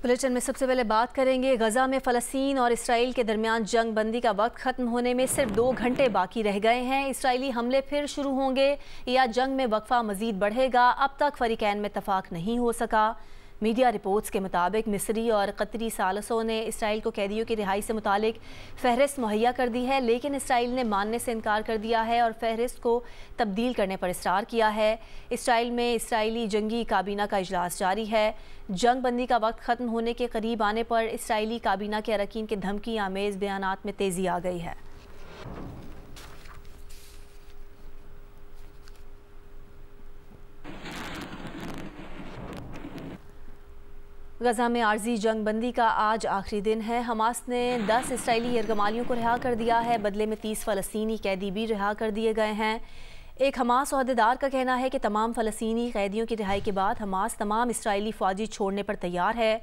Bulletin में सबसे पहले बात करेंगे गजा में फ़लस्तीन और इसराइल के दरमियान जंग बंदी का वक्त ख़त्म होने में सिर्फ 2 घंटे बाकी रह गए हैं। इसराइली हमले फिर शुरू होंगे या जंग में वक्फा मज़ीद बढ़ेगा, अब तक फ़रीक़ैन में इत्तफ़ाक़ नहीं हो सका। मीडिया रिपोर्ट्स के मुताबिक मिस्री और कतरी सालसों ने इसराइल को कैदियों की रिहाई से मुतालिक फ़हरिस्त मुहैया कर दी है, लेकिन इसराइल ने मानने से इनकार कर दिया है और फ़हरिस्त को तब्दील करने पर इसरार किया है। इसराइल में इसराइली जंगी काबीना का इजलास जारी है। जंग बंदी का वक्त ख़त्म होने के करीब आने पर इसराइली काबीना के अरकान के धमकी आमेज़ बयानात में तेज़ी आ गई है। गजा में आर्जी जंग बंदी का आज आखिरी दिन है। हमास ने 10 इसराइली यरगमालियों को रिहा कर दिया है, बदले में 30 फ़लस्तीनी कैदी भी रिहा कर दिए गए हैं। एक हमास अहदेदार का कहना है कि तमाम फ़लस्तीनी कैदियों की रिहाई के बाद हमास तमाम इसराइली फ़ौजी छोड़ने पर तैयार है।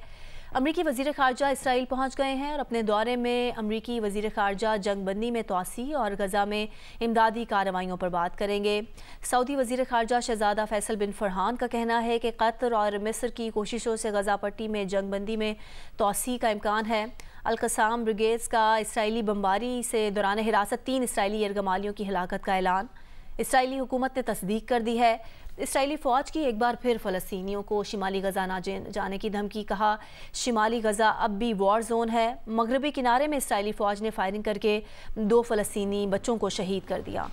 अमरीकी वज़ीर ख़ारजा इसराइल पहुँच गए हैं और अपने दौरे में अमरीकी वज़ीर ख़ारजा जंग बंदी में तोसी और गजा में इमदादी कार्रवाइयों पर बात करेंगे। सऊदी वज़ीर ख़ारजा शहज़ादा फैसल बिन फरहान का कहना है कि कतर और मिस्र की कोशिशों से गजा पट्टी में जंग बंदी में तोसी का इम्कान है। अल-क़साम ब्रिगेड्स का इसराइली बमबारी से दौरान हिरासत 3 इसराइली यरगमालियों की हिलाकत का ऐलान इसराइली हुकूमत ने तस्दीक कर दी है। इसराइली फ़ौज की एक बार फिर फ़लस्तीनियों को शिमाली गजा ना जाने की धमकी, कहा शिमाली गजा अब भी वॉर जोन है। मगरबी किनारे में इसराइली फ़ौज ने फायरिंग करके 2 फ़लस्तीनी बच्चों को शहीद कर दिया।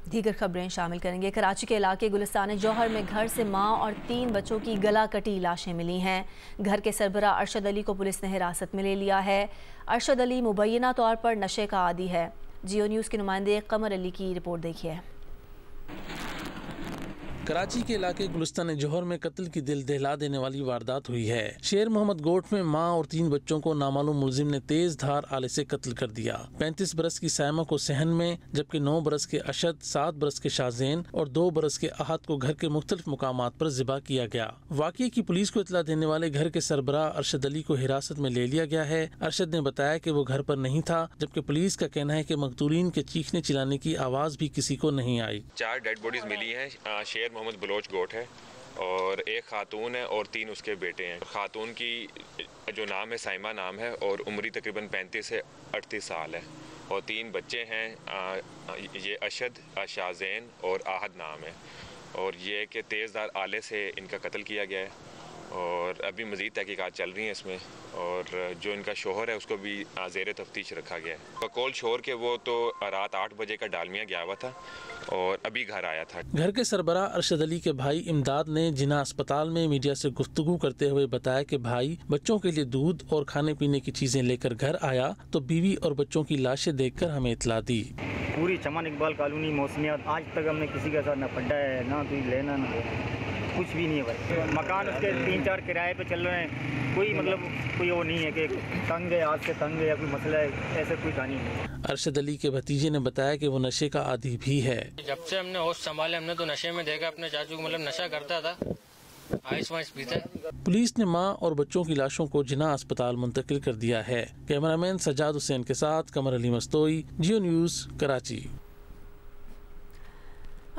दीगर खबरें शामिल करेंगे। कराची के इलाके गुलिस्तान जौहर में घर से मां और 3 बच्चों की गला कटी लाशें मिली हैं। घर के सरबरा अरशद अली को पुलिस ने हिरासत में ले लिया है। अरशद अली मुबैना तौर पर नशे का आदी है। जियो न्यूज़ के नुमाइंदे कमर अली की रिपोर्ट देखिए। कराची के इलाके गुलिस्तान जौहर में कत्ल की दिल दहला देने वाली वारदात हुई है। शेर मोहम्मद गोट में मां और 3 बच्चों को नामालूम मुलजिम ने तेज धार आले से कत्ल कर दिया। 35 बरस की सायमा को सहन में, जबकि 9 बरस के अशद, 7 बरस के शाहजेन और 2 बरस के अहद को घर के मुख्तलिफ मुकामात पर ज़िबा किया गया। वाक़ये की पुलिस को इतला देने वाले घर के सरबराह अरशद अली को हिरासत में ले लिया गया है। अरशद ने बताया कि वो घर पर नहीं था, जबकि पुलिस का कहना है कि मकतूलीन के चीखने चिल्लाने की आवाज़ भी किसी को नहीं आई। 4 डेड बॉडीज मिली हैं। शेर मोहम्मद गोट है और एक खातून है और 3 उसके बेटे हैं। खातून की जो नाम है साइमा नाम है और उम्र तकरीबन 35 से 38 साल है और 3 बच्चे हैं। ये अशद, शाहजेन और आहद नाम है और ये कि तेज़धार आले से इनका कत्ल किया गया है और अभी मज़ीद तहकीकात चल रही हैं इसमें। और जो इनका शोहर है उसको भी ज़ेर तफ्तीश रखा गया है। बकौल शोहर के वो तो रात 8 बजे का डालमिया गया हुआ था और अभी घर आया था। घर के सरबराह अरशद अली के भाई इमदाद ने जिना अस्पताल में मीडिया से गुफ्तगू करते हुए बताया कि भाई बच्चों के लिए दूध और खाने पीने की चीजें लेकर घर आया तो बीवी और बच्चों की लाशें देखकर हमें इतला दी। पूरी चमन इकबाल कॉलोनी मौसमियात, आज तक हमने किसी के साथ न पड्डा है, ना कोई लेना ना कुछ भी नहीं है भाई। मकान उसके 3-4 किराए पे चल रहे हैं, कोई मतलब कोई वो नहीं है कि तंग है, आज से तंग है या कोई मसला है, ऐसा कोई कहानी नहीं। अरशद अली के भतीजे ने बताया कि वो नशे का आदी भी है। जब से हमने होश संभाले हमने तो नशे में देखा अपने चाचू को, मतलब नशा करता था, आइस वाइस पीता। पुलिस ने मां और बच्चों की लाशों को जिना अस्पताल मुंतकिल कर दिया है। कैमरामैन सजाद हुसैन के साथ कमर अली मस्तोई, जियो न्यूज़, कराची।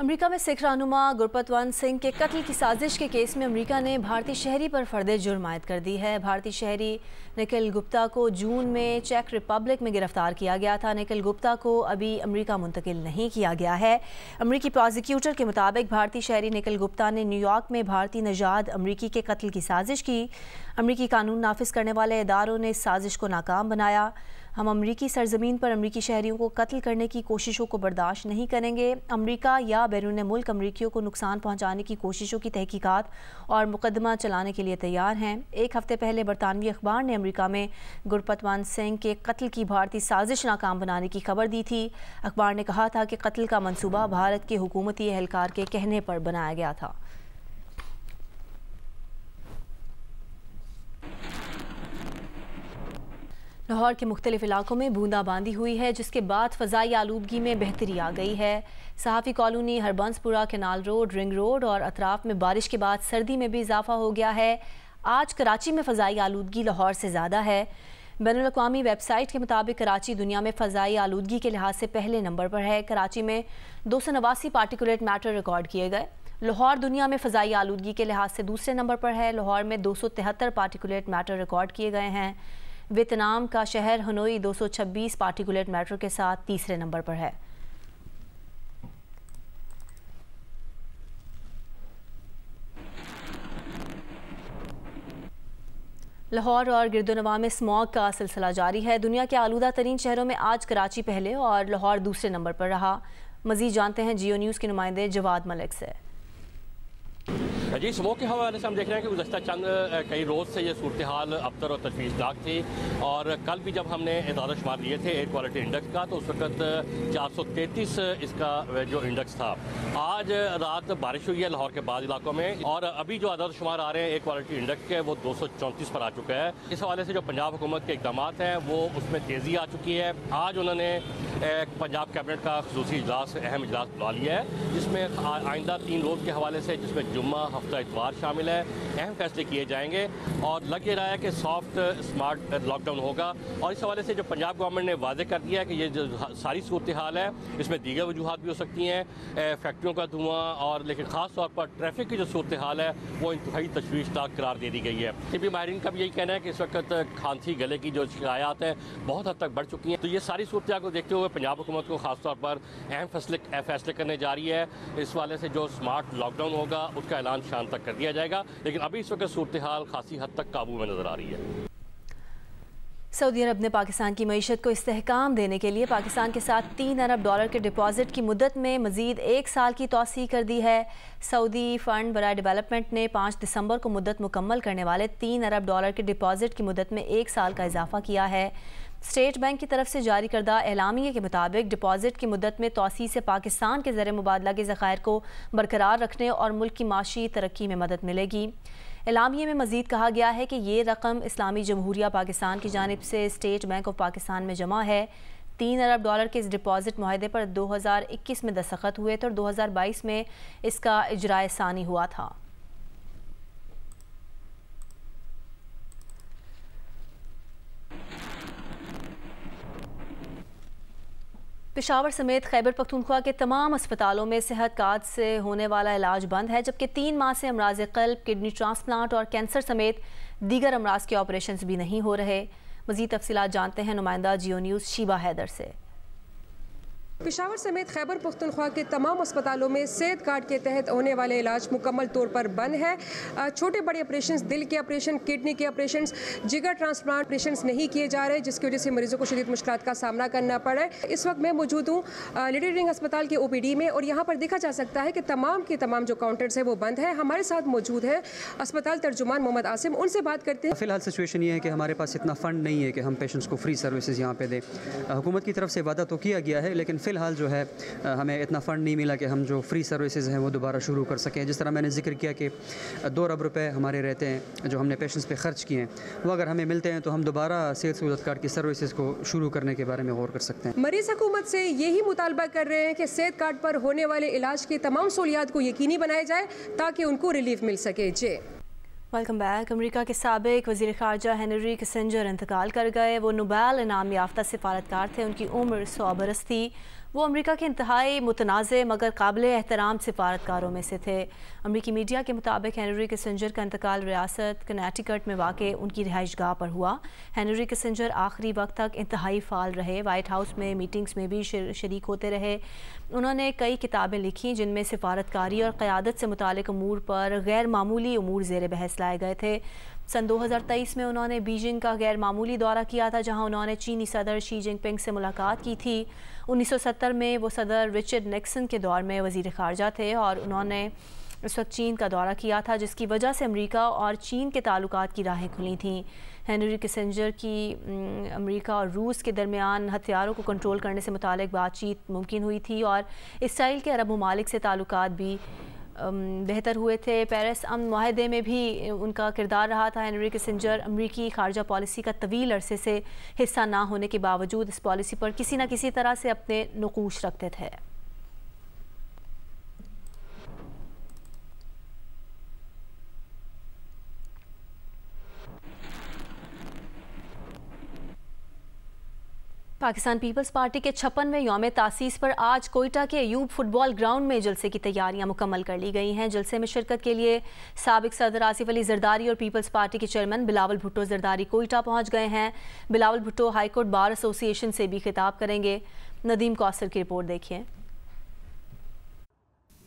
अमेरिका में सिख रहनुमा गुरपतवंत सिंह के कत्ल की साजिश के केस में अमेरिका ने भारतीय शहरी पर फर्द जुर्म आयद कर दी है। भारतीय शहरी निखिल गुप्ता को जून में चेक रिपब्लिक में गिरफ्तार किया गया था। निखिल गुप्ता को अभी अमेरिका मुंतकिल नहीं किया गया है। अमेरिकी प्रोसिक्यूटर के मुताबिक भारतीय शहरी निखिल गुप्ता ने न्यूयॉर्क में भारतीय नजाद अमेरिकी के कत्ल की साजिश की। अमेरिकी कानून नाफिज करने वाले इदारों ने इस साजिश को नाकाम बनाया। हम अमरीकी सरजमीन पर अमरीकी शहरियों को कत्ल करने की कोशिशों को बर्दाश्त नहीं करेंगे। अमरीका या बैरून मुल्क अमरीकियों को नुकसान पहुंचाने की कोशिशों की तहकीकात और मुकदमा चलाने के लिए तैयार हैं। एक हफ्ते पहले बरतानवी अखबार ने अमरीका में गुरपतवंत सिंह के कत्ल की भारतीय साजिश नाकाम बनाने की खबर दी थी। अखबार ने कहा था कि कत्ल का मंसूबा भारत के हुकूमती एहलकार के कहने पर बनाया गया था। लाहौर के मुख्तलिफ इलाकों में बूंदाबांदी हुई है, जिसके बाद फ़ज़ाई आलूदगी में बेहतरी आ गई है। Sahafi colony, Harbanspura, canal road, ring road और अतराफ में बारिश के बाद सर्दी में भी इजाफा हो गया है। आज कराची में फ़ज़ाई आलूदगी लाहौर से ज़्यादा है। बैनुल-अक़वामी वेबसाइट के मुताबिक कराची दुनिया में फ़ज़ाई आलूदगी के लिहाज से पहले नंबर पर है। कराची में 289 पार्टिकुलेट मैटर रिकॉर्ड किए गए। लाहौर दुनिया में फ़ज़ाई आलूदगी के लिहाज से दूसरे नंबर पर है। लाहौर में 273 पार्टिकुलेट मैटर रिकॉर्ड किए गए हैं। वियतनाम का शहर हनोई 226 पार्टिकुलेट मैटर के साथ तीसरे नंबर पर है। लाहौर और गिरदोनवा में स्मॉग का सिलसिला जारी है। दुनिया के आलूदा तरीन शहरों में आज कराची पहले और लाहौर दूसरे नंबर पर रहा। मज़ीद जानते हैं जियो न्यूज़ के नुमाइंदे जवाद मलिक से। जी, स्मोक के हवाले से हम देख रहे हैं कि गुज़श्ता चंद कई रोज़ से ये सूरत हाल अबतर और तशवीशनाक थी और कल भी जब हमने इदारा शुमार लिए थे एयर क्वालिटी इंडेक्स का तो उस वक्त 433 इसका जो इंडेक्स था। आज रात बारिश हुई है लाहौर के बाद इलाकों में और अभी जो इदारा शुमार आ रहे हैं एयर क्वालिटी इंडेक्स के वो 234 पर आ चुका है। इस हवाले से जो पंजाब हुकूमत के इक़दाम हैं वो उसमें तेज़ी आ चुकी है। आज उन्होंने पंजाब कैबिनेट का ख़ुसूसी इजलास अहम इजलास बुला लिया है जिसमें आइंदा 3 रोज़ के हवाले से जिसमें जुम्मा हफ्ता इतवार शामिल है, अहम फैसले किए जाएंगे और लग ये रहा है कि सॉफ्ट स्मार्ट लॉकडाउन होगा। और इस हवाले से जो पंजाब गवर्नमेंट ने वादे कर दिया है कि ये जो सारी सूरत हाल है इसमें दीगर वजूहात भी हो सकती हैं, फैक्ट्रियों का धुआं और लेकिन ख़ास तौर पर ट्रैफिक की जो सूरत हाल है वो इंतहाई तशवीशनाक करार दे दी गई है। तिब्बी माहिरीन का भी यही कहना है कि इस वक्त खांसी गले की जो शिकायत हैं बहुत हद तक बढ़ चुकी हैं। तो ये सारी सूरत हाल को देखते हुए पंजाब हुकूमत को ख़ास तौर पर अहम फैसले करने जा रही है। इस वाले से जो स्मार्ट लॉकडाउन होगा उसका ऐलान शाम तक कर दिया जाएगा, लेकिन अभी इस वक्त सूरत हाल खासी हद तक काबू में नजर आ रही है। सऊदी अरब ने पाकिस्तान की मईशत को इस्तेहकाम देने के लिए पाकिस्तान के साथ $3 अरब के डिपॉजिट की मुद्दत में मजीद 1 साल की तौसीह कर दी है। सऊदी फंड बराए डेवलपमेंट ने 5 दिसंबर को मुद्दत मुकम्मल करने वाले $3 अरब के डिपॉजिट की मुद्दत में 1 साल का इजाफा किया है। स्टेट बैंक की तरफ से जारी करदा एलामिया के मुताबिक डिपॉजिट की मुद्दत में तौसीह से पाकिस्तान के ज़र मुबादला के ज़खायर को बरकरार रखने और मुल्क की माशी तरक्की में मदद मिलेगी। एलामिया में मज़ीद कहा गया है कि ये रकम इस्लामी जमहूरिया पाकिस्तान की जानिब से स्टेट बैंक ऑफ पाकिस्तान में जमा है। $3 अरब के इस डिपॉजिट माहिदे पर 2021 में दस्तखत हुए थे और 2022 में इसका इजराए सानी हुआ था। पेशावर समेत खैबर पख्तूनख्वा के तमाम अस्पतालों में सेहत कार्ड से होने वाला इलाज बंद है, जबकि 3 माह से अमराज क़ल्ब, किडनी ट्रांसप्लांट और कैंसर समेत दीगर अमराज के ऑपरेशन भी नहीं हो रहे। मज़ीद तफसीलात जानते हैं नुमाइंदा जियो न्यूज़ शीबा हैदर से। पेशावर समेत खैबर पख्तूनख्वा के तमाम अस्पतालों में सेहत कार्ड के तहत होने वाले इलाज मुकम्मल तौर पर बंद है। छोटे बड़े ऑपरेशंस, दिल के ऑपरेशन, किडनी के ऑपरेशंस, जिगर ट्रांसप्लांट ऑपरेशंस नहीं किए जा रहे, जिसकी वजह से मरीजों को शदीद मुश्किलात का सामना करना पड़ा है। इस वक्त मैं मौजूद हूँ लेडी रिंग अस्पताल के OPD में और यहाँ पर देखा जा सकता है कि तमाम के तमाम जो काउंटर्स है वो बंद है। हमारे साथ मौजूद है अस्पताल तर्जुमान मोहम्मद आसिम, उनसे बात करते हैं। फ़िलहाल सिचुएशन ये है कि हमारे पास इतना फ़ंड नहीं है कि हम पेशेंट्स को फ्री सर्विसेज यहाँ पे दें। हुकूमत की तरफ से वादा तो किया गया है, लेकिन फ़िलहाल जो है हमें इतना फ़ंड नहीं मिला कि हम जो फ्री सर्विसेज हैं वो दोबारा शुरू कर सकें। जिस तरह मैंने जिक्र किया कि 2 अरब रुपए हमारे रहते हैं जो हमने पेशेंट्स पे ख़र्च किए हैं, वो अगर हमें मिलते हैं तो हम दोबारा सेहत सहूलत कार्ड की सर्विसेज को शुरू करने के बारे में गौर कर सकते हैं। मरीज़ हुकूमत से यही मुतालबा कर रहे हैं कि सेहत कार्ड पर होने वाले इलाज की तमाम सहूलियात को यकीनी बनाया जाए ताकि उनको रिलीफ मिल सके। जी वेलकम बैक। अमेरिका के साबिक वज़ीर ख़ारजा हेनरी किसिंजर इंतकाल कर गए। वो नोबेल इनाम याफ्ता सिफारतकार थे। उनकी उम्र 100 बरस थी। वो अमेरिका के इंतहाई मुतनाज़ मगर काबिल एहतराम सिफारतकारों में से थे। अमेरिकी मीडिया के मुताबिक हेनरी किसिंजर का इंतकाल रियासत कनेटिकट में वाक़ उनकी रिहाइशगाह पर हुआ। हेनरी किसिंजर आखिरी वक्त तक इंतहाई फ़ाल रहे। वाइट हाउस में मीटिंग्स में भी शरीक होते रहे। उन्होंने कई किताबें लिखी जिनमें सिफारतकारी और क़यादत से मुतालिक अमूर पर गैर मामूली अमूर ज़ेर बहस लाए गए थे। सन 2023 में उन्होंने बीजिंग का गैर मामूली दौरा किया था, जहां उन्होंने चीनी सदर शी जिनपिंग से मुलाकात की थी। 1970 में वो सदर रिचर्ड निक्सन के दौर में वज़ीर ख़ारजा थे और उन्होंने इस वक्त चीन का दौरा किया था, जिसकी वजह से अमेरिका और चीन के ताल्लुकात की राहें खुली थीं। हेनरी किसिंजर की अमेरिका और रूस के दरमियान हथियारों को कंट्रोल करने से मुतालिक बातचीत मुमकिन हुई थी और इसराइल के अरब ममालिक से ताल्लुकात भी बेहतर हुए थे। पेरिस अमन माहदे में भी उनका किरदार रहा था। हेनरी किसिंजर अमरीकी खारजा पॉलिसी का तवील अरसे से हिस्सा ना होने के बावजूद इस पॉलिसी पर किसी न किसी तरह से अपने नकूश रखते थे। पाकिस्तान पीपल्स पार्टी के 56वें यौम तासीस पर आज कोयटा के अयूब फुटबॉल ग्राउंड में जलसे की तैयारियां मुकम्मल कर ली गई हैं। जलसे में शिरकत के लिए साबिक सदर आसिफ अली जरदारी और पीपल्स पार्टी के चेयरमैन बिलावल भुट्टो जरदारी कोयटा पहुंच गए हैं। Bilawal Bhutto high court bar association से भी खिताब करेंगे। नदीम कौसर की रिपोर्ट देखिए।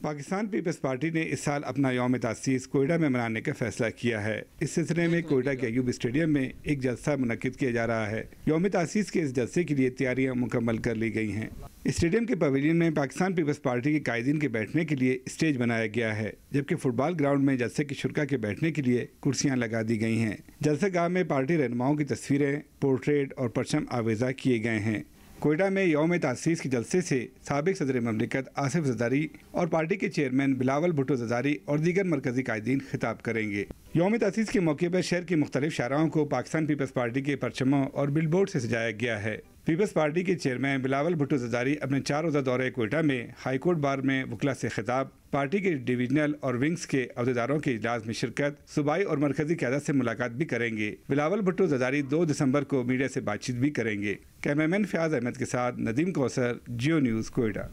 पाकिस्तान पीपल्स पार्टी ने इस साल अपना यौम तासीस कोयटा में मनाने का फैसला किया है। इस सिलसिले में कोयटा के अयूब स्टेडियम में एक जलसा मुनक्किद किया जा रहा है। यौम तासीस के इस जलसे के लिए तैयारियां मुकम्मल कर ली गई हैं। स्टेडियम के पवेलियन में पाकिस्तान पीपल्स पार्टी के कायदीन के बैठने के लिए स्टेज बनाया गया है, जबकि फुटबॉल ग्राउंड में जलसे के शुरा के बैठने के लिए कुर्सियां लगा दी गई हैं। जलसागाह में पार्टी रहनुमाओं की तस्वीरें, पोर्ट्रेट और परचम आवेजा किए गए हैं। कोयटा में यौम तासीस के जलसे से साबिक सदर ममलिकत आसिफ जरदारी और पार्टी के चेयरमैन बिलावल भुट्टो जरदारी और दीगर मरकजी कायदीन खिताब करेंगे। यौम तासीस के मौके पर शहर की मुख्तलिफ शाहराहों को पाकिस्तान पीपल्स पार्टी के परचमों और बिलबोर्ड से सजाया गया है। पीपल्स पार्टी के चेयरमैन बिलावल भुट्टो जरदारी अपने 4 रोज़ा दौरे कोयटा में हाईकोर्ट बार में वकला से खिताब, पार्टी के डिवीजनल और विंग्स के अहदेदारों के इजलास में शिरकत, सूबाई और मरकजी क़यादत से मुलाकात भी करेंगे। बिलावल भुट्टो जरदारी 2 दिसंबर को मीडिया से बातचीत भी करेंगे। कैमरामैन फयाज अहमद के साथ Nadeem Kausar, Geo news Quetta.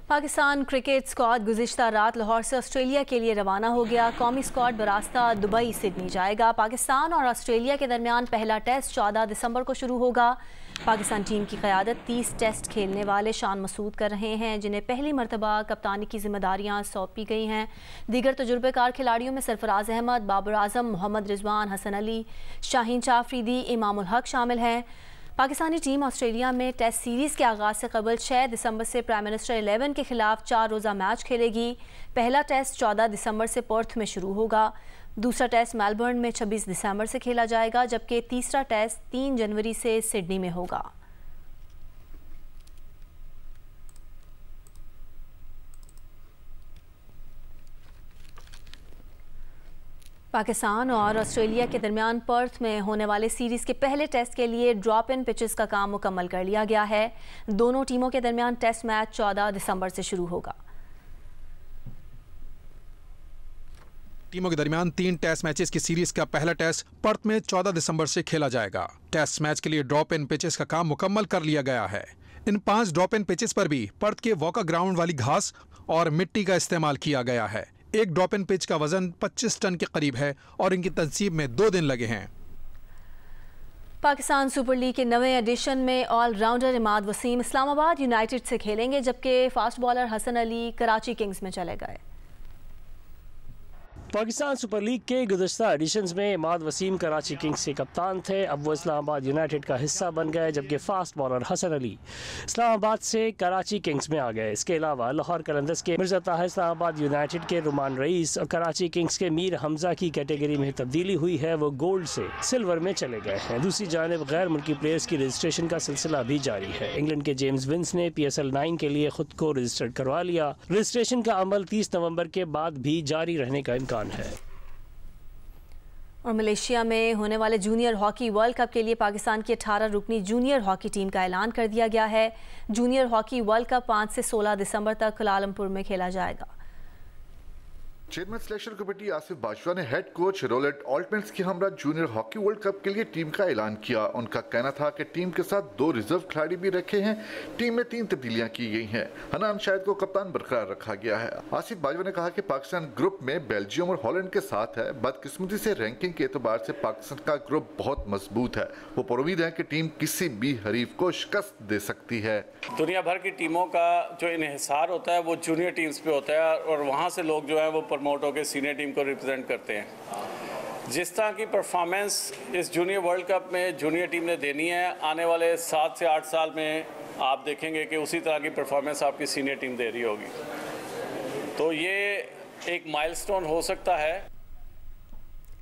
Pakistan cricket squad गुज़िश्ता रात लाहौर से ऑस्ट्रेलिया के लिए रवाना हो गया। कौमी स्क्वाड बरास्ता दुबई सिडनी जाएगा। पाकिस्तान और ऑस्ट्रेलिया के दरमियान पहला टेस्ट 14 दिसंबर को शुरू होगा। पाकिस्तान टीम की क़यादत 30 टेस्ट खेलने वाले शान मसूद कर रहे हैं, जिन्हें पहली मरतबा कप्तानी की जिम्मेदारियां सौंपी गई हैं। दीगर तजुर्बेकार खिलाड़ियों में सरफराज अहमद, बाबर आजम, मोहम्मद रिजवान, हसन अली, शाहीन चाफरीदी, इमामुल हक शामिल हैं। पाकिस्तानी टीम ऑस्ट्रेलिया में टेस्ट सीरीज़ के आगाज़ से कबल 6 दिसंबर से प्राइम मिनिस्टर 11 के खिलाफ 4 रोज़ा मैच खेलेगी। पहला टेस्ट 14 दिसंबर से पर्थ में शुरू होगा। दूसरा टेस्ट मेलबर्न में 26 दिसंबर से खेला जाएगा, जबकि तीसरा टेस्ट 3 जनवरी से सिडनी में होगा। पाकिस्तान और ऑस्ट्रेलिया के दरमियान पर्थ में होने वाले सीरीज़ के पहले टेस्ट के लिए ड्रॉप इन पिचेस का काम मुकम्मल कर लिया गया है। दोनों टीमों के दरमियान टेस्ट मैच 14 दिसंबर से शुरू होगा। टीमों के दरमियान 3 टेस्ट मैचेस की सीरीज का पहला टेस्ट पर्थ में 14 दिसंबर से खेला जाएगा। टेस्ट मैच के लिए ड्रॉप इन पिचेस का काम मुकम्मल कर लिया गया है। इन 5 ड्रॉप इन पिचेस पर भी पर्थ के वॉकर ग्राउंड वाली घास और मिट्टी का इस्तेमाल किया गया है। एक ड्रॉप इन पिच का वजन 25 टन के करीब है और इनकी तंसीब में 2 दिन लगे हैं। पाकिस्तान सुपर लीग के नवे एडिशन में ऑलराउंडर इमाद वसीम इस्लामाबाद यूनाइटेड से खेलेंगे, जबकि fast bowler Hasan Ali Karachi kings में चले गए। पाकिस्तान सुपर लीग के गुज़श्ता एडिशंस में इमाद वसीम कराची किंग्स के कप्तान थे। अब वो इस्लामाबाद यूनाइटेड का हिस्सा बन गए, जबकि फास्ट बॉलर हसन अली इस्लामाबाद से कराची किंग्स में आ गए। इसके अलावा लाहौर कलंदर्स के मिर्ज़ा ताहिर इस्लामाबाद यूनाइटेड के रुमान रईस और कराची किंग्स के मीर हमजा की कैटेगरी में तब्दीली हुई है, वो गोल्ड से सिल्वर में चले गए हैं। दूसरी जानिब गैर मुल्की प्लेयर्स की रजिस्ट्रेशन का सिलसिला भी जारी है। इंग्लैंड के जेम्स विंस ने PSL 9 के लिए खुद को रजिस्टर्ड करवा लिया। रजिस्ट्रेशन का अमल 30 नवंबर के बाद भी जारी रहने का इम्कान है। और मलेशिया में होने वाले जूनियर हॉकी वर्ल्ड कप के लिए पाकिस्तान की 18 रुकनी जूनियर हॉकी टीम का ऐलान कर दिया गया है। जूनियर हॉकी वर्ल्ड कप 5 से 16 दिसंबर तक कुआलालंपुर में खेला जाएगा। Chairman selection committee Asif Bajwa ने हेड कोच रोलेट ऑल्टमेंट्स की हमरा जूनियर हॉकी वर्ल्ड कप के लिए टीम का ऐलान किया। उनका कहना था कि टीम के साथ 2 रिजर्व खिलाड़ी भी रखे हैं। टीम में 3 तब्दीलियां की गई हैं। हनान शाहिद को कप्तान बरकरार रखा गया है। आसिफ बाजवा ने कहा कि पाकिस्तान ग्रुप में बेल्जियम और हॉलैंड के साथ है। बदकिस्मती से रैंकिंग के एतबार से पाकिस्तान का ग्रुप बहुत मजबूत है। वो पुरुम्मीद है कि टीम किसी भी हरीफ को शिकस्त दे सकती है। दुनिया भर की टीमों का जो इन्हिसार होता है वो जूनियर टीम्स पे होता है, और वहाँ से लोग जो है वो प्रमोट होकर सीनियर टीम को रिप्रेजेंट करते हैं। जिस तरह की परफॉर्मेंस इस जूनियर वर्ल्ड कप में जूनियर टीम ने देनी है, आने वाले 7 से 8 साल में आप देखेंगे कि उसी तरह की परफॉर्मेंस आपकी सीनियर टीम दे रही होगी। तो ये एक माइलस्टोन हो सकता है।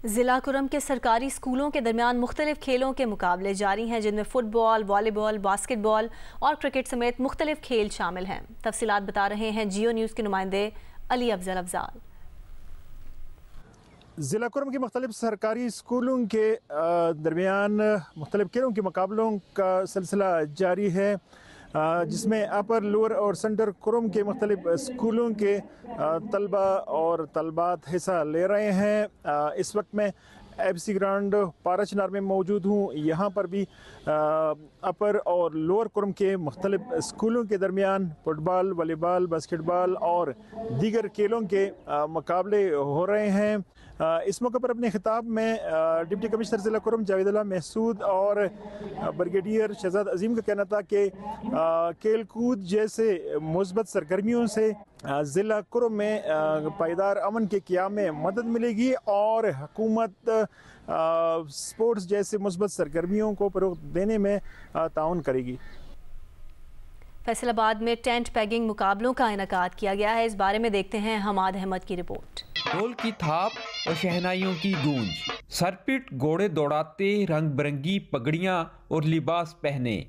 ज़िला कुरम के सरकारी स्कूलों के दरमियान मुख्तलिफ खेलों के मुकाबले जारी हैं, जिनमें फुटबॉल, वॉलीबॉल, बास्केटबॉल और क्रिकेट समेत मुख्तलिफ खेल शामिल हैं। तफसीलात बता रहे हैं जियो न्यूज़ के नुमाइंदे अली अफजल। ज़िला कुरम के मुख्तलिफ सरकारी स्कूलों के दरमियान मुख्तलिफ खेलों के मुकाबलों का सिलसिला जारी है, जिसमें अपर, लोअर और सेंटर कुरम के मुख्तलिफ स्कूलों के तलबा और तलबात हिस्सा ले रहे हैं। इस वक्त में FC ग्राउंड पाराचनार में मौजूद हूँ। यहाँ पर भी अपर और लोअर कुरम के मुख्तलिफ स्कूलों के दरमियान फुटबॉल, वॉलीबॉल, बास्केटबॉल और दीगर खेलों के मुकाबले हो रहे हैं। इस मौके पर अपने खिताब में डिप्टी कमिश्नर ज़िला कुरम जावेदुल्लाह महसूद और ब्रिगेडियर शहजाद अजीम का कहना था कि खेल कूद जैसे मुस्बत सरगर्मियों से ज़िला कुरम में पायदार अमन के क़याम में मदद मिलेगी और हुकूमत स्पोर्ट्स जैसे मुस्बत सरगर्मियों को फ़रोग़ देने में ताउन करेगी। फैसलाबाद में टेंट पैगिंग मुकाबलों का इनेकाद किया गया है। इस बारे में देखते हैं हमाद अहमद की रिपोर्ट। ढोल की थाप और शहनाइयों की गूंज, सरपिट घोड़े दौड़ाते, रंग बिरंगी पगड़ियां और लिबास पहने,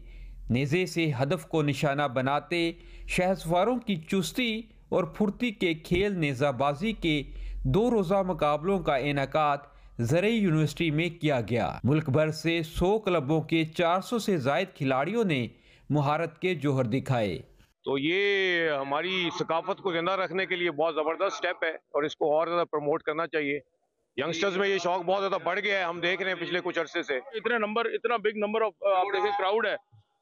नेज़े से हदफ को निशाना बनाते, शहसवारों की चुस्ती और फुर्ती के खेल नेज़ाबाजी के 2 रोज़ा मुकाबलों का इनेकाद ज़रई यूनिवर्सिटी में किया गया। मुल्क भर से 100 क्लबों के 400 से ज़ायद खिलाड़ियों ने मुहारत के जोहर दिखाए। तो ये हमारी सकाफत को जिंदा रखने के लिए बहुत ज़बरदस्त स्टेप है और इसको और ज़्यादा प्रमोट करना चाहिए। यंगस्टर्स में ये शौक बहुत ज़्यादा बढ़ गया है, हम देख रहे हैं पिछले कुछ अरसे से। इतना बिग नंबर ऑफ आप देखें क्राउड है,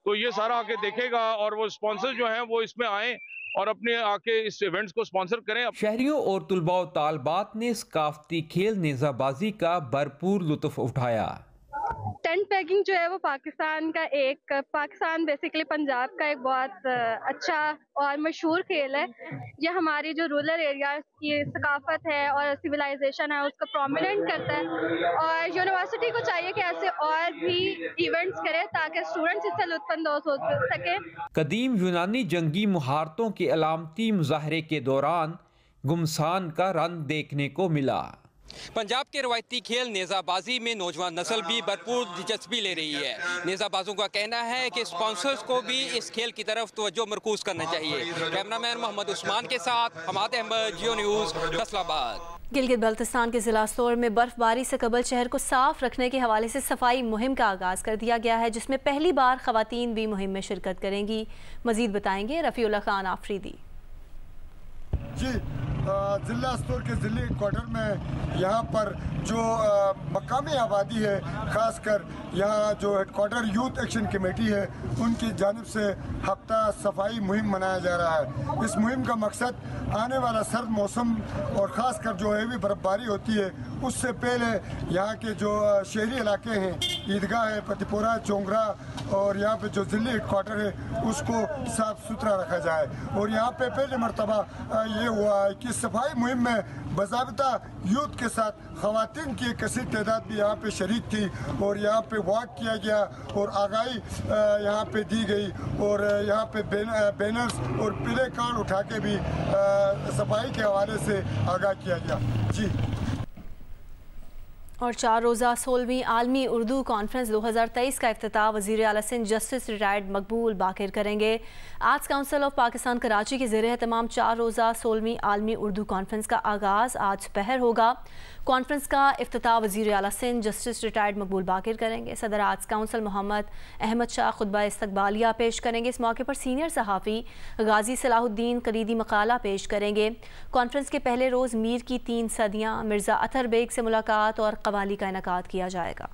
तो ये सारा आके देखेगा और वो स्पॉन्सर जो हैं वो इसमें आए और अपने आके इस इवेंट्स को स्पॉन्सर करें। शहरियों और तुलबा व तालबात ने सकाफती खेल नेज़ाबाजी का भरपूर लुत्फ उठाया। टेंट पैगिंग जो है वो पाकिस्तान बेसिकली पंजाब का एक बहुत अच्छा और मशहूर खेल है। ये हमारी जो रूरल एरियाज की सकाफत है और सिविलाइजेशन है उसको प्रोमिनेंट करता है और यूनिवर्सिटी को चाहिए कि ऐसे और भी इवेंट्स करे ताकि स्टूडेंट्स इससे लुत्फानंदोज हो सके। कदीम यूनानी जंगी मुहारतों के अलामती मुजाहरे के दौरान गुमसान का रंग देखने को मिला। पंजाब के रवायती खेल नेज़ाबाजी में नौजवान नस्ल भी भरपूर दिलचस्पी ले रही है। नेज़ाबाजों का कहना है कि स्पॉन्सर्स को भी इस खेल की तरफ तवज्जो मरकूज करना चाहिए। कैमरामैन मोहम्मद उस्मान के साथ हमाद अहमद, जियो न्यूज़, फैसलाबाद। गिलगित बल्तिस्तान के ज़िला सोर में बर्फबारी से कबल शहर को साफ रखने के हवाले से सफाई मुहिम का आगाज़ कर दिया गया है, जिसमें पहली बार ख़वातीन भी मुहिम में शिरकत करेंगी। मज़ीद बताएंगे रफ़ीउल्लाह खान आफरीदी। जी, ज़िला स्टोर के ज़िले क्वार्टर में यहाँ पर जो मकामी आबादी है, ख़ासकर यहाँ जो हेडक्वार्टर यूथ एक्शन कमेटी है उनकी जानिब से हफ्ता सफाई मुहिम मनाया जा रहा है। इस मुहिम का मकसद आने वाला सर्द मौसम और ख़ासकर जो हैवी बर्फबारी होती है उससे पहले यहाँ के जो शहरी इलाके हैं, ईदगाह है, पतिपोरा, चोंगरा और यहाँ पे जो ज़िले हेडक्वार्टर है उसको साफ़ सुथरा रखा जाए। और यहाँ पे पहले मरतबा ये हुआ है कि सफाई मुहिम में बाज़ाबिता यूथ के साथ ख़वातीन की एक कसीर तादाद भी यहाँ पे शरीक थी और यहाँ पे वॉक किया गया और आगाही यहाँ पे दी गई और यहाँ पे बैनर्स और प्ले कार्ड उठा के भी सफाई के हवाले से आगाह किया गया। जी। और 4 रोज़ा 16वीं आलमी उर्दू कॉन्फ्रेंस 2023 का इफ्तिताह वज़ीर आला सिंध जस्टिस रिटायर्ड मकबूल बाकिर करेंगे। Arts council of Pakistan Karachi के ज़ेरे एहतमाम 4 रोज़ा 16वीं आलमी उर्दू कॉन्फ्रेंस का आगाज़ आज पहर होगा। कॉन्फ्रेंस का इफ्तिताह वज़ीर आला सिंध जस्टिस रिटायर्ड मकबूल बाकिर करेंगे। सदर आर्ट्स काउंसिल मोहम्मद अहमद शाह खुतबा इस्तकबालिया पेश करेंगे। इस मौके पर सीनियर सहाफ़ी गाजी सलाहुद्दीन कलीदी मकाला पेश करेंगे। कॉन्फ्रेंस के पहले रोज़ मीर की 3 सदियाँ, मिर्ज़ा अतर बेग से मुलाकात और कवाली का इनेकाद किया जाएगा।